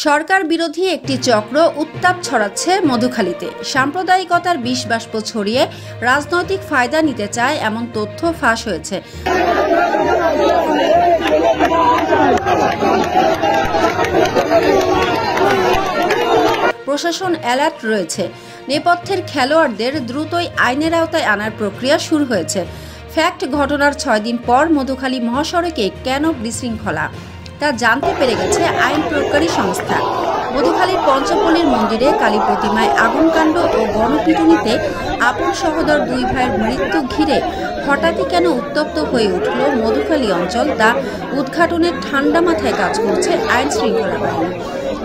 সরকার বিরোধী একটি চক্র উত্তাপ ছড়াচ্ছে মধুখালীতে। সাম্প্রদায়িকতার বিষ বাষ্প ছড়িয়ে রাজনৈতিক ফায়দা নিতে চায় এমন তথ্য ফাঁস হয়েছে। প্রশাসন অ্যালার্ট রয়েছে। নেপথ্যের খেলোয়াড়দের দ্রুতই আইনের আওতায় আনার প্রক্রিয়া শুরু হয়েছে। ফ্যাক্ট ঘটনার 6 দিন পর মধুখালী মহাসড়কে কেন বিশৃঙ্খলা তা জানতে পেরে গেছে আইন প্রয়োগকারী সংস্থা। মধুখালীর পঞ্চপল্লীর মন্দিরে কালী প্রতিমায় আগুনকাণ্ড ও গণপিটুনিতে আপন সহোদর 2 ভাইয়ের মৃত্যু ঘিরে হঠাৎই কেন উত্তপ্ত হয়ে উঠল মধুখালী অঞ্চল তা উদ্ঘাটনের ঠান্ডা মাথায় কাজ করছে আইন শৃঙ্খলা বাহিনী।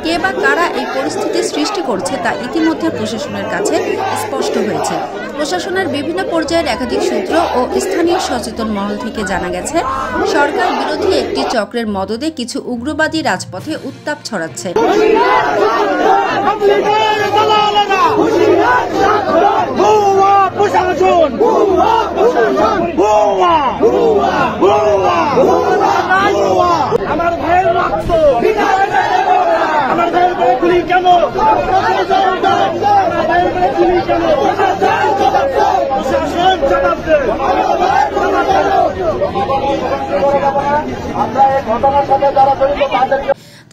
কে বা কারা এই পরিস্থিতি সৃষ্টি করছে তা ইতিমধ্যে প্রশাসনের কাছে স্পষ্ট হয়েছে। প্রশাসনের বিভিন্ন পর্যায়ের একাধিক সূত্র ও স্থানীয় সচেতন মহল থেকে জানা গেছে, সরকার বিরোধী একটি চক্রের মদদে কিছু উগ্রবাদী রাজপথে উত্তাপ ছড়াচ্ছে।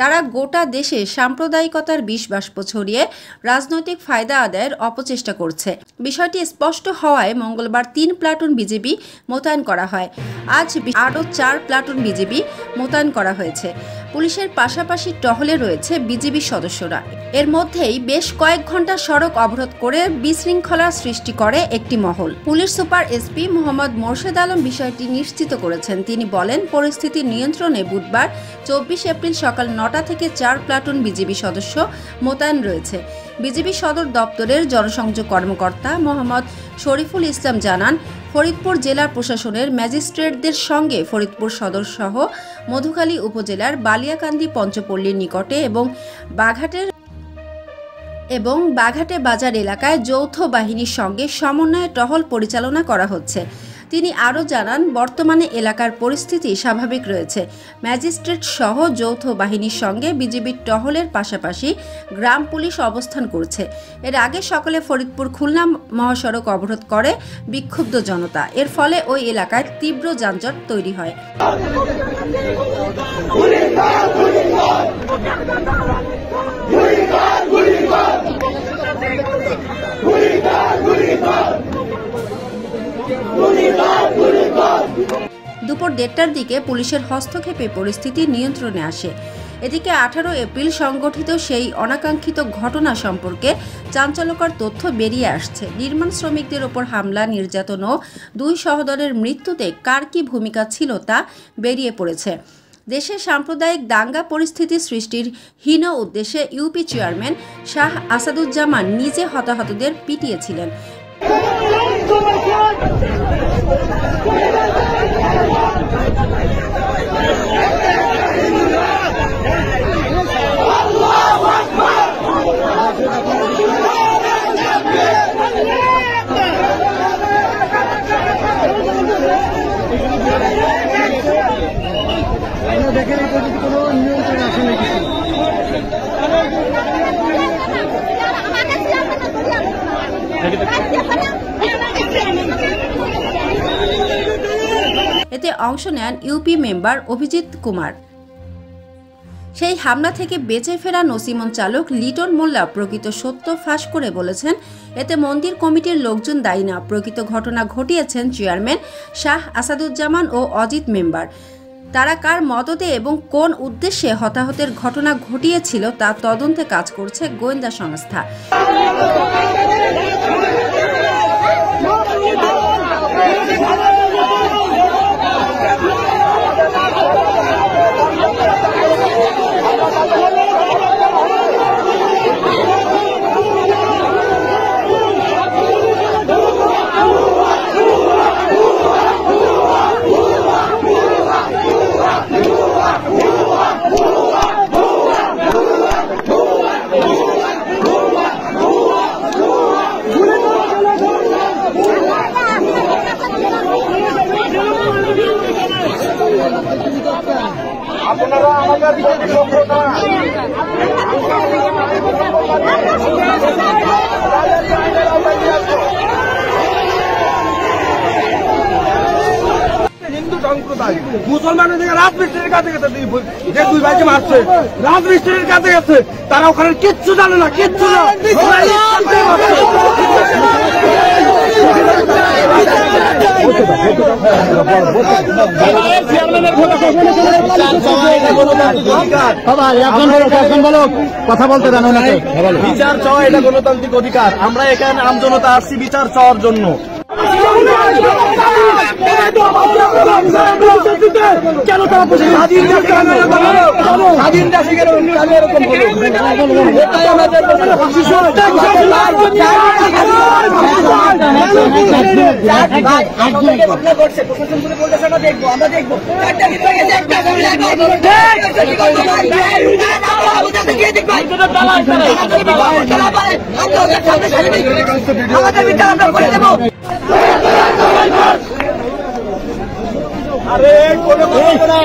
তারা গোটা দেশে সাম্প্রদায়িকতার বিষ বাষ্প ছড়িয়ে রাজনৈতিক ফায়দা আদায়ের অপচেষ্টা করছে। বিষয়টি স্পষ্ট হওয়ায় মঙ্গলবার 3 প্লাটুন বিজিবি মোতায়েন করা হয়। আজ আরও 4 প্লাটুন বিজিবি মোতায়েন করা হয়েছে। পুলিশের পাশাপাশি টহলে রয়েছে বিজিবি সদস্যরা। এর মধ্যেই বেশ কয়েক ঘন্টা সড়ক অবরোধ করে বিশৃঙ্খলার সৃষ্টি করে একটি মহল। Police super SP Mohammad Morshed Alam বিষয়টি নিশ্চিত করেছেন। তিনি বলেন, পরিস্থিতি নিয়ন্ত্রণে বুধবার 24 এপ্রিল সকাল 9টা থেকে 4 প্লাটুন বিজিবি সদস্য মোতায়েন রয়েছে। বিজিবি সদর দপ্তরের জনসংযোগ কর্মকর্তা মোহাম্মদ শরীফুল ইসলাম জানান, ফরিদপুর জেলা প্রশাসনের ম্যাজিস্ট্রেটদের সঙ্গে ফরিদপুর সদর সহ মধুখালী উপজেলার বালিয়াকান্দি পঞ্চপল্লীর নিকটে এবং বাঘাটে বাজার এলাকায় যৌথ বাহিনীর সঙ্গে সমন্বয়ে টহল পরিচালনা করা হচ্ছে। তিনি আরও জানান, বর্তমানে এলাকার পরিস্থিতি স্বাভাবিক রয়েছে। ম্যাজিস্ট্রেট সহ যৌথ বাহিনীর সঙ্গে বিজিবির টহলের পাশাপাশি গ্রাম পুলিশ অবস্থান করছে। এর আগে সকালে ফরিদপুর খুলনা মহাসড়ক অবরোধ করে বিক্ষুব্ধ জনতা। এর ফলে ওই এলাকায় তীব্র যানজট তৈরি হয়। দুপুর 1:30টার দিকে পুলিশের হস্তক্ষেপে পরিস্থিতি নিয়ন্ত্রণে আসে। এদিকে 18 এপ্রিল সংঘটিত সেই অনাকাঙ্ক্ষিত ঘটনা সম্পর্কে চাঞ্চল্যকর তথ্য বেরিয়ে আসছে। নির্মাণ শ্রমিকদের ওপর হামলা, নির্যাতন ও 2 সহোদরের মৃত্যুতে কার কি ভূমিকা ছিল তা বেরিয়ে পড়েছে। দেশে সাম্প্রদায়িক দাঙ্গা পরিস্থিতি সৃষ্টির হীন উদ্দেশ্যে ইউপি চেয়ারম্যান শাহ আসাদুজ্জামান নিজে হতাহতদের পিটিয়েছিলেন। এতে অংশ নেন ইউপি মেম্বার অভিজিৎ কুমার। সেই হামলা থেকে বেঁচে ফেরা নসিমন চালক লিটন মোল্লা প্রকৃত সত্য ফাঁস করে বলেছেন, এতে মন্দির কমিটির লোকজন দায়ী না। প্রকৃত ঘটনা ঘটিয়েছেন চেয়ারম্যান শাহ আসাদুজ্জামান ও অজিত মেম্বার। তারা কার মদদে এবং কোন উদ্দেশ্যে হতাহতের ঘটনা ঘটিয়েছিল তা তদন্তে কাজ করছে গোয়েন্দা সংস্থা। আপনারা মুসলমানের দিকে রাজমিস্ত্রির কাছে গেছে, যে দুই ভাইকে মারছে রাজমিস্ত্রির কাছে গেছে, তারা ওখানে কিচ্ছু জানে না, কিচ্ছু না। কথা বলতে দেন ওনাকে। বিচার চাওয়া এটা গণতান্ত্রিক অধিকার। আমরা এখানে আমজনতা আসছি বিচার চাওয়ার জন্য। কেন তারা স্বাধীন দেশে এরকম আরে কোনো কথা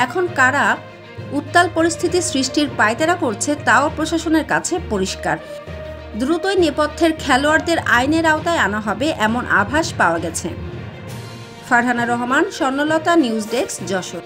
এখন কারা উত্তাল পরিস্থিতি সৃষ্টির পায়তারা করছে তাও প্রশাসনের কাছে পরিষ্কার। দ্রুতই নেপথ্যের খেলোয়াড়দের আইনের আওতায় আনা হবে এমন আভাস পাওয়া গেছে। ফারহানা রহমান, স্বর্ণলতা, নিউজ ডেস্ক, যশোর।